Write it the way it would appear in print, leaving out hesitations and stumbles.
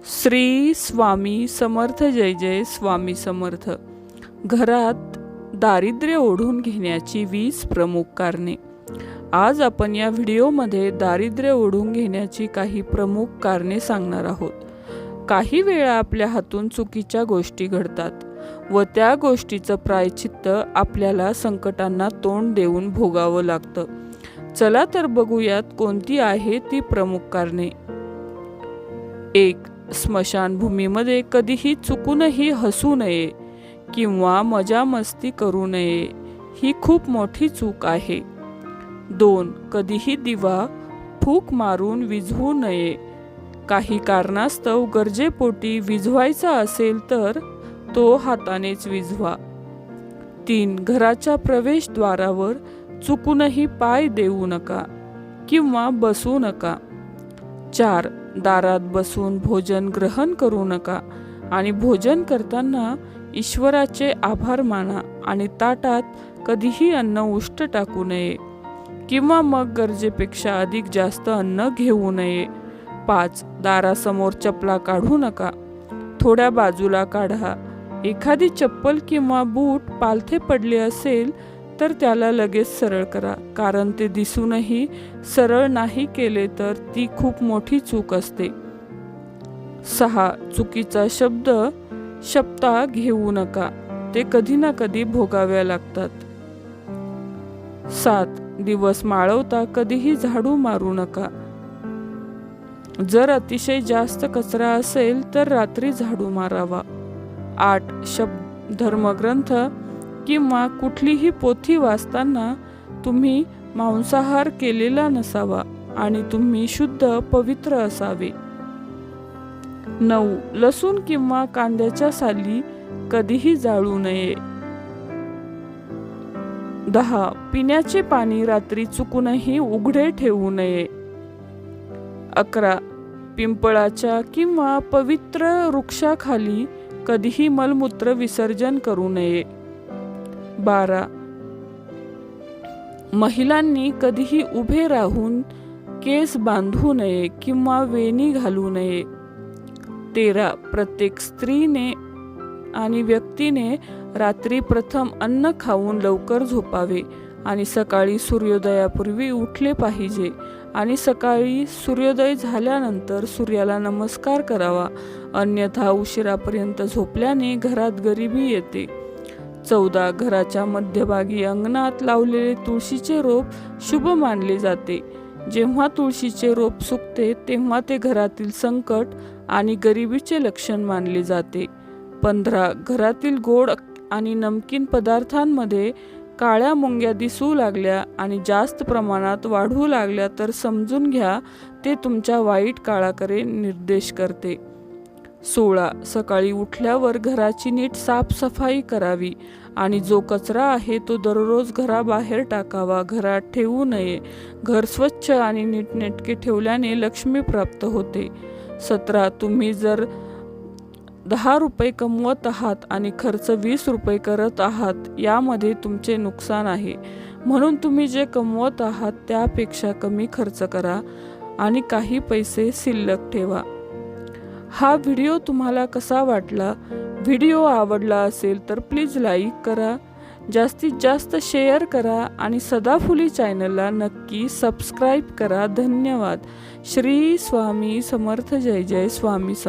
श्री स्वामी समर्थ. जय जय स्वामी समर्थ. घरात दारिद्र्य ओढून घेण्याची 20 प्रमुख कारणे. आज आपण या व्हिडिओमध्ये दारिद्र्य ओढून घेण्याची काही प्रमुख कारणे सांगणार आहोत. काही वेळा आपल्या हातून चुकीच्या गोष्टी घडतात व त्या गोष्टीचं प्रायश्चित्त आपल्याला संकटांना तोंड देऊन भोगावं लागतं. चला तर बघूयात कोणती आहे ती प्रमुख कारणे. 1. स्मशानभूमीमध्ये कधीही चुकूनही हसू नये किंवा मजा मस्ती करू नये, ही खूप मोठी चूक आहे. 2. कधीही दिवा फूक मारून विझवू नये. काही कारणास्तव गरजेपोटी विझवायचा असेल तर तो हातानेच विझवा. 3. घराच्या प्रवेशद्वारावर चुकूनही पाय देऊ नका किंवा बसू नका. 4. दारात बसून भोजन ग्रहण करू नका आणि भोजन करताना ईश्वराचे आभार माना आणि ताटात कधीही अन्न उष्ट टाकू नये किंवा मग गरजेपेक्षा अधिक जास्त अन्न घेऊ नये. 5. दारासमोर चपला काढू नका, थोड्या बाजूला काढा. एखादी चप्पल किंवा बूट पालथे पडले असेल तर त्याला लगेच सरळ करा, कारण ते दिसूनही सरळ नाही केले तर ती खूप मोठी चूक असते. 6. चुकीचा शब्द घेऊ नका, ते कधी ना कधी भोगाव्या लागतात. 7. दिवस माळवता कधीही झाडू मारू नका. जर अतिशय जास्त कचरा असेल तर रात्री झाडू मारावा. 8. धर्मग्रंथ किंवा कुठलीही पोथी वाचताना तुम्ही मांसाहार केलेला नसावा आणि तुम्ही शुद्ध पवित्र असावे. 9. लसूण किंवा कांद्याच्या साली कधीही जाळू नये. 10. पिण्याचे पाणी रात्री चुकूनही उघडे ठेवू नये. 11. पिंपळाच्या किंवा पवित्र वृक्षाखाली कधीही मलमूत्र विसर्जन करू नये. 12. महिलांनी कधीही उभे राहून केस बांधू नये किंवा वेणी घालू नये. 13. प्रत्येक स्त्रीने आणि व्यक्तीने रात्री प्रथम अन्न खाऊन लवकर झोपावे आणि सकाळी सूर्योदयापूर्वी उठले पाहिजे आणि सकाळी सूर्योदय झाल्यानंतर सूर्याला नमस्कार करावा, अन्यथा उशिरापर्यंत झोपल्याने घरात गरिबी येते. 14. घराच्या मध्यभागी अंगणात लावलेले तुळशीचे रोप शुभ मानले जाते. जेव्हा तुळशीचे रोप सुकते तेव्हा ते घरातील संकट आणि गरिबीचे लक्षण मानले जाते. 15. घरातील गोड आणि नमकीन पदार्थांमध्ये काळ्या मुंग्या दिसू लागल्या आणि जास्त प्रमाणात वाढू लागल्या तर समजून घ्या ते तुमच्या वाईट काळाकडे निर्देश करते. 16. सकाळी उठल्यावर घराची नीट साफसफाई करावी आणि जो कचरा आहे तो दररोज घराबाहेर टाकावा, घरात ठेवू नये. घर स्वच्छ आणि नीटनेटके ठेवल्याने लक्ष्मी प्राप्त होते. 17. तुम्ही जर 10 रुपये कमवत आहात आणि खर्च 20 रुपये करत आहात, यामध्ये तुमचे नुकसान आहे. म्हणून तुम्ही जे कमवत आहात त्यापेक्षा कमी खर्च करा आणि काही पैसे शिल्लक ठेवा. हा व्हिडिओ तुम्हाला कसा वाटला? व्हिडिओ आवडला असेल तर प्लीज लाईक करा, जास्तीत जास्त शेअर करा आणि सदाफुली चॅनलला नक्की सबस्क्राईब करा. धन्यवाद. श्री स्वामी समर्थ. जय जय स्वामी समर्थ.